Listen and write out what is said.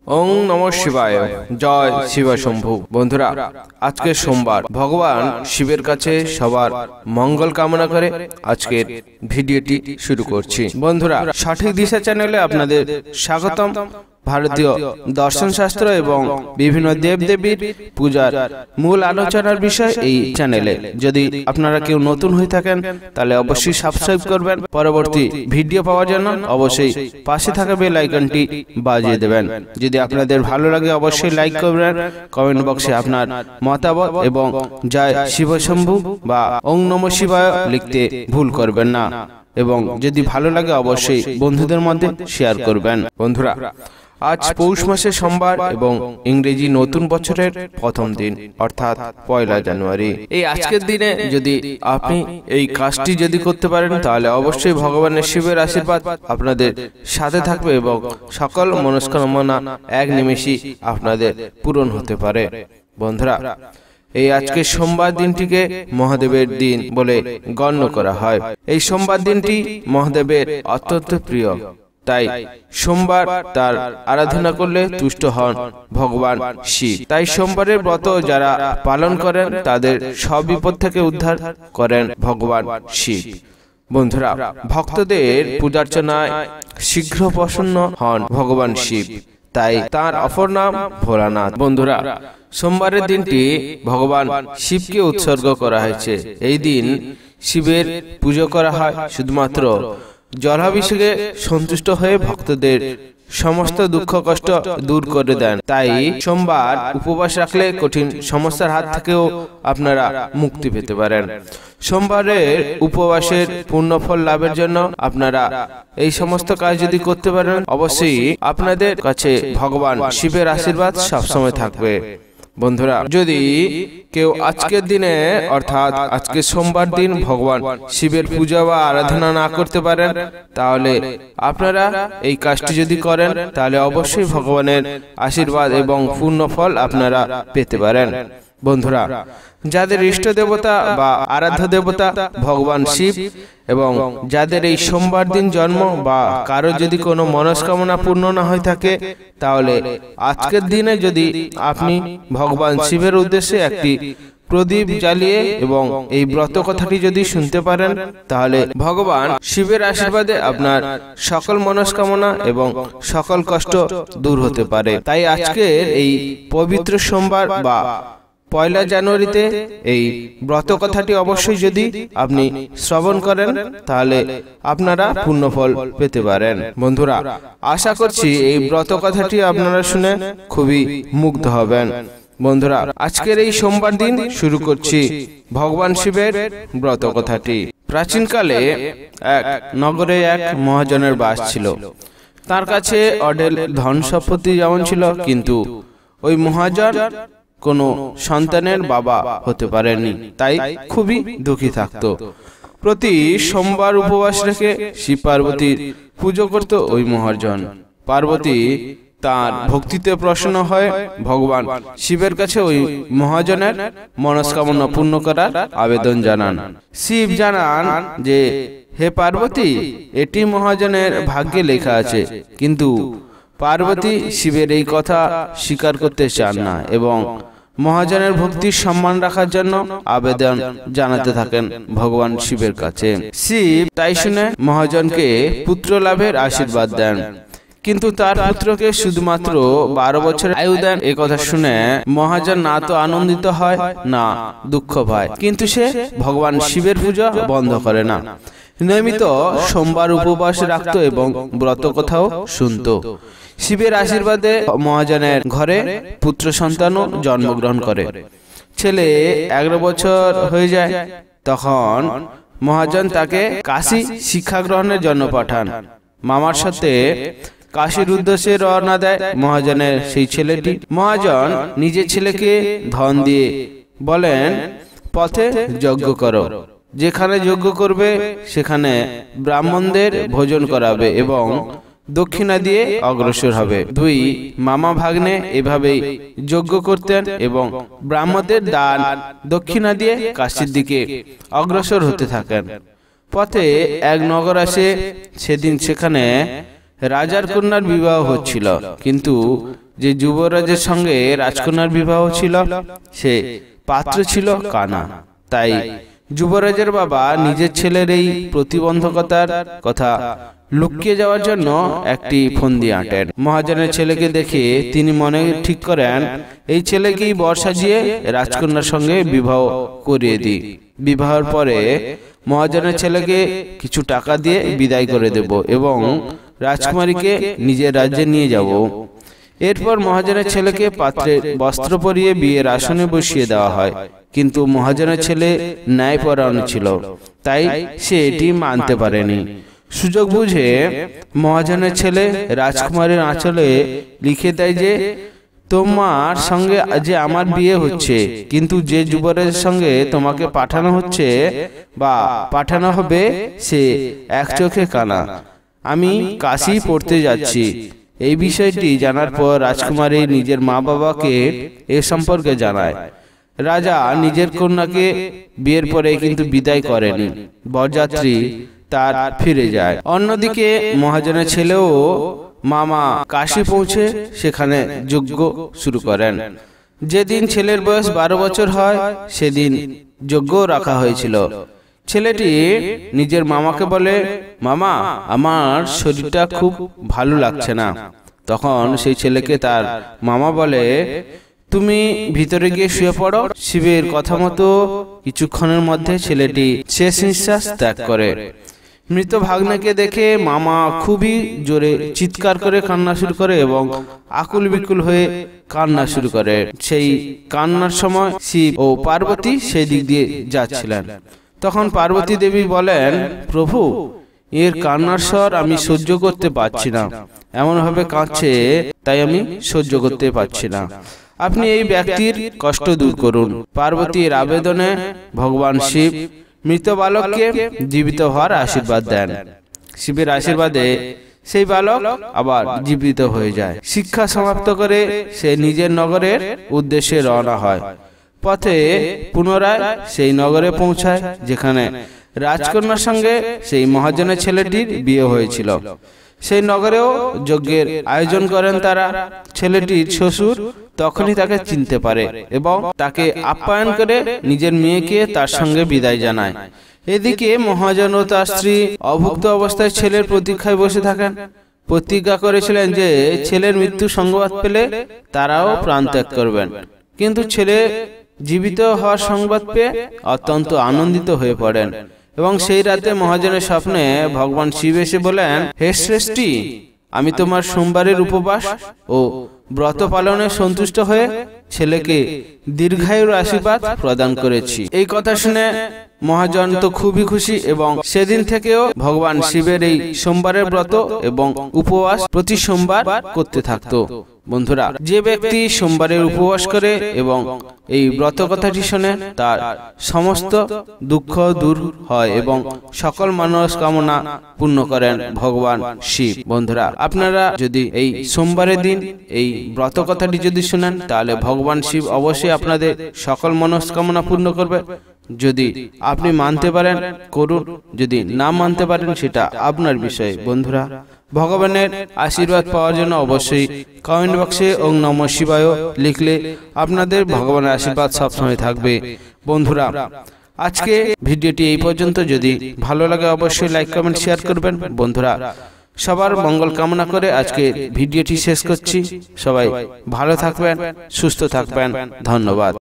ওং নমঃ শিবায়। জয় শিব শম্ভু। বন্ধুরা, আজকে সোমবার, ভগবান শিবের কাছে সবার মঙ্গল কামনা করে আজকের ভিডিওটি শুরু করছি। বন্ধুরা, সঠিক দিশা চ্যানেলে আপনাদের স্বাগতম। ভারতীয় দর্শন শাস্ত্র এবং বিভিন্ন দেবদেবীর পূজার মূল আলোচনার বিষয় এই চ্যানেলে। যদি আপনারা কেউ নতুন হয়ে থাকেন তাহলে অবশ্যই সাবস্ক্রাইব করবেন। পরবর্তী ভিডিও পাওয়ার জন্য অবশ্যই পাশে থাকা বেল আইকনটি বাজিয়ে দেবেন। যদি আপনাদের ভালো লাগে অবশ্যই লাইক করবেন। কমেন্ট বক্সে আপনার মতামত এবং জয় শিব শম্ভু বা ওং নমঃ শিবায় লিখতে ভুল করবেন না। এবং যদি ভালো লাগে অবশ্যই বন্ধুদের মধ্যে শেয়ার করবেন। বন্ধুরা, আজ পৌষ মাসের সোমবার এবং ইংরেজি নতুন বছরের প্রথম দিন, অর্থাৎ 1 জানুয়ারি। এই আজকের দিনে যদি আপনি এই কাজটি যদি করতে পারেন তাহলে অবশ্যই ভগবানের শিবের আশীর্বাদ আপনাদের সাথে থাকবে এবং সকল মনস্কামনা এক নিমেষেই আপনাদের পূরণ হতে পারে। বন্ধুরা, এই আজকে সোমবার দিনটিকে মহাদেবের দিন বলে গণ্য করা হয়। এই সোমবার দিনটি মহাদেবের অত্যন্ত প্রিয়, তাই সোমবার তার আরাধনা করলে তুষ্ট হন ভগবান শিব। তাই সোমবারের ব্রত যারা পালন করেন তাদের সব বিপদ থেকে উদ্ধার করেন ভগবান শিব। বন্ধুরা, ভক্তদের পূজার্চনায় শীঘ্র প্রসন্ন হন ভগবান শিব, তাই তার অপর নাম ভোলানাথ। বন্ধুরা, সোমবারের দিনটি ভগবান শিবকে উৎসর্গ করা হয়েছে। এই দিন শিবের পুজো করা হয় শুধুমাত্র জলাভিষেকে সন্তুষ্ট হয়ে ভক্তদের সমস্ত দুঃখ কষ্ট দূর করে দেন। তাই সোমবার উপবাস রাখলে কঠিন সমস্যার হাত থেকেও আপনারা মুক্তি পেতে পারেন। সোমবারের উপবাসের পূর্ণফল লাভের জন্য আপনারা এই সমস্ত কাজ যদি করতে পারেন অবশ্যই আপনাদের কাছে ভগবান শিবের আশীর্বাদ সবসময় থাকবে। বন্ধুরা, যদি কেউ আজকের দিনে অর্থাৎ আজকে সোমবার দিন ভগবান শিবের পূজা বা আরাধনা না করতে পারেন তাহলে আপনারা এই কাজটি যদি করেন তাহলে অবশ্যই ভগবানের আশীর্বাদ এবং পূর্ণ ফল আপনারা পেতে পারেন। বন্ধুরা, যাদের ইষ্ট দেবতা বা আরাধ্য দেবতা ভগবান শিব এবং যাদের এই সোমবার দিন জন্ম বা কারো যদি কোনো মনস্কামনা পূর্ণ না হয়ে থাকে তাহলে আজকের দিনে যদি আপনি ভগবান শিবের উদ্দেশ্যে একটি প্রদীপ জ্বালিয়ে এবং এই ব্রত কথাটি যদি শুনতে পারেন তাহলে ভগবান শিবের আশীর্বাদে আপনার সকল মনস্কামনা এবং সকল কষ্ট দূর হতে পারে। তাই আজকের এই পবিত্র সোমবার বা 1 জানুয়ারিতে এই ব্রত কথাটি অবশ্যই যদি আপনি শ্রবণ করেন তাহলে আপনারা পূর্ণফল পেতে পারেন। বন্ধুরা, আশা করছি এই ব্রত কথাটি আপনারা শুনে খুবই মুগ্ধ হবেন। বন্ধুরা, আজকের এই সোমবার দিন শুরু করছি ভগবান শিবের ব্রত কথাটি। প্রাচীনকালে এক নগরে এক মহাজনের বাস ছিল। তার কাছে অঢেল ধন সম্পত্তি যেমন ছিল, কিন্তু ওই মহাজন কোনো সন্তানের বাবা হতে পারেনি, তাই খুবই দুঃখী থাকতো। প্রতি সোমবার উপবাস রেখে শিব পার্বতীর পুজো করত ওই মহাজন। পার্বতী তার ভক্তিতে প্রসন্ন হয়ে ভগবান শিবের কাছে ওই মহাজনের মনস্কামনা পূর্ণ করার আবেদন জানান। শিব জানান যে, হে পার্বতী, এটি মহাজনের ভাগ্যে লেখা আছে। কিন্তু পার্বতী শিবের এই কথা স্বীকার করতে চান না এবং মহাজনের ভক্তির সম্মান রাখার জন্য আবেদন জানাতে থাকেন ভগবান শিবের কাছে। শিব তাই শুনে মহাজনকে পুত্র লাভের আশীর্বাদ দেন, কিন্তু তার পুত্রকে শুধুমাত্র 12 বছর আয়ু দেন। এ কথা শুনে মহাজন না তো আনন্দিত হয় না দুঃখ পায়, কিন্তু সে ভগবান শিবের পূজা বন্ধ করে না। নিয়মিত সোমবার উপবাস রাখত এবং ব্রত কথাও শুনত। শিবের আশীর্বাদে মহাজনের ঘরে পুত্র সন্তানও জন্মগ্রহণ করে। ছেলে 11 বছর হয়ে যায়, তখন মহাজন তাকে কাশী শিক্ষা গ্রহণের জন্য পাঠান। মামার সাথে কাশীর উদ্দেশ্যে রওনা দেয় মহাজনের সেই ছেলেটি। মহাজন নিজের ছেলেকে ধন দিয়ে বলেন, পথে যজ্ঞ করো, যেখানে যজ্ঞ করবে সেখানে ব্রাহ্মণদের ভোজন করাবে এবং দক্ষিণা দিয়ে অগ্রসর হবে। দুই মামা ভাগ্নে এভাবেই যজ্ঞ করতেন এবং ব্রাহ্মণদের দান দক্ষিণা দিয়ে কাশীর দিকে অগ্রসর হতে থাকেন। পথে এক নগর আসে। সেদিন সেখানে রাজার কন্যার বিবাহ হচ্ছিল, কিন্তু যে যুবরাজের সঙ্গে রাজকন্যার বিবাহ ছিল সে পাত্র ছিল কানা। তাই যুবরাজের বাবা নিজের ছেলের এই প্রতিবন্ধকতার কথা লুকিয়ে যাওয়ার জন্য একটি ফন্দি আঁটেন। মহাজনের ছেলেকে দেখে তিনি মনে ঠিক করেন এই ছেলেকেই বর সাজিয়ে রাজকন্যার সঙ্গে বিবাহ করিয়ে দিই। বিবাহের পরে মহাজনের ছেলেকে কিছু টাকা দিয়ে বিদায় করে দেব এবং রাজকুমারীকে নিজের রাজ্যে নিয়ে যাব। এরপর মহাজনের ছেলেকে পাত্রে বস্ত্র পরিয়ে বিয়ের আসনে বসিয়ে দেওয়া হয়। কিন্তু মহাজনের ছেলে ন্যায়পরায়ণ ছিল, তাই সে এটি মানতে পারেনি। সুযোগ বুঝে মহাজনের ছেলে রাজকুমারীর আঁচলে লিখে দেয় যে তোমার সঙ্গে যে আমার বিয়ে হচ্ছে, কিন্তু যে যুবরাজের সঙ্গে তোমাকে পাঠানো হচ্ছে বা পাঠানো হবে সে এক চোখে কানা। আমি কাশি পড়তে যাচ্ছি। এই বিষয়টি জানার পর রাজকুমারী নিজের মা বাবাকে এ সম্পর্কে জানায়। রাজা নিজের কন্যাকে বিয়ের পরে কিন্তু বিদায় করেনি, বরযাত্রী তার ফিরে যায়। অন্যদিকে মহাজনের ছেলেও মামা কাশী পৌঁছে সেখানে যজ্ঞ শুরু করেন। যেদিন ছেলের বয়স 12 বছর হয় সেদিন যজ্ঞ রাখা হয়েছিল। ছেলেটি নিজের মামাকে বলে, মামা আমার শরীরটা খুব ভালো লাগছে না। তখন সেই ছেলেকে তার মামা বলে, তুমি ভিতরে গিয়ে শুয়ে পড়ো। শিবের কথা মতো কিছুক্ষণের মধ্যে ছেলেটি শেষ নিঃশ্বাস ত্যাগ করে। মৃত ভাগ্নেকে দেখে মামা খুবই জোরে চিৎকার করে কান্না শুরু করে এবং আকুল বিকুল হয়ে কান্না শুরু করে। সেই কান্নার সময় শিব ও পার্বতী সেই দিক দিয়ে যাচ্ছিলেন। তখন পার্বতী দেবী বলেন, প্রভু এর কান্নার স্বর আমি সহ্য করতে পারছি না, এমন ভাবে কাঁদছে তাই আমি সহ্য করতে পারছি না। আপনি এই ব্যক্তির কষ্ট দূর করুন। পার্বতীর আবেদনে ভগবান শিব মৃত বালককে জীবিত হওয়ার আশীর্বাদ দেন। শিবের আশীর্বাদে সেই বালক আবার জীবিত হয়ে যায়। শিক্ষা সমাপ্ত করে সে নিজের নগরের উদ্দেশ্যে রওনা হয়। পথে পুনরায় সেই নগরে পৌঁছায় যেখানে রাজকন্যার সঙ্গে সেই মহাজনের ছেলেটির বিয়ে হয়েছিল। সেই নগরেও যজ্ঞের আয়োজন করেন তারা। ছেলেটির শ্বশুর তখনই তাকে চিনতে পারে এবং তাকে আপ্যায়ন করে নিজের মেয়েকে তার সঙ্গে বিদায় জানায়। এদিকে মহাজন ও তার স্ত্রী অভুক্ত অবস্থায় ছেলের প্রতীক্ষায় বসে থাকেন। প্রতিজ্ঞা করেছিলেন যে ছেলের মৃত্যু সংবাদ পেলে তারাও প্রাণ ত্যাগ করবেন। কিন্তু ছেলে জীবিত হওয়ার সংবাদ পেয়ে অত্যন্ত আনন্দিত হয়ে পড়েন এবং সেই রাতে মহাজনের স্বপ্নে ভগবান শিব এসে বলেন, হে শ্রেষ্ঠী, আমি তোমার সোমবারের উপবাস ও ব্রত পালনে সন্তুষ্ট হয়ে ছেলেকে দীর্ঘায়ুর আশীর্বাদ প্রদান করেছি। এই কথা শুনে মহাজন তো খুবই খুশি এবং সেদিন থেকেও ভগবান শিবের এই সোমবারের ব্রত এবং উপবাস প্রতি সোমবার করতে থাকতো। বন্ধুরা, যে ব্যক্তি সোমবারের উপবাস করে এবং এই ব্রত কথাটি শুনে তার সমস্ত দুঃখ দূর হয় এবং সকল মনস্কামনা পূর্ণ করেন ভগবান শিব। বন্ধুরা, আপনারা যদি এই সোমবারের দিন এই ব্রত কথাটি যদি শুনেন তাহলে ভগবান শিব অবশ্যই আপনাদের সকল মনস্কামনা পূর্ণ করবে। যদি আপনি মানতে পারেন করুন, যদি না মানতে পারেন সেটা আপনার বিষয়। বন্ধুরা, ভগবানের আশীর্বাদ পাওয়ার জন্য অবশ্যই কমেন্ট বক্সে ওং নমঃ শিবায় লিখলে আপনাদের ভগবানের আশীর্বাদ সবসময় থাকবে। বন্ধুরা, আজকে ভিডিওটি এই পর্যন্ত। যদি ভালো লাগে অবশ্যই লাইক কমেন্ট শেয়ার করবেন। বন্ধুরা, সবার মঙ্গল কামনা করে আজকে ভিডিওটি শেষ করছি। সবাই ভালো থাকবেন, সুস্থ থাকবেন। ধন্যবাদ।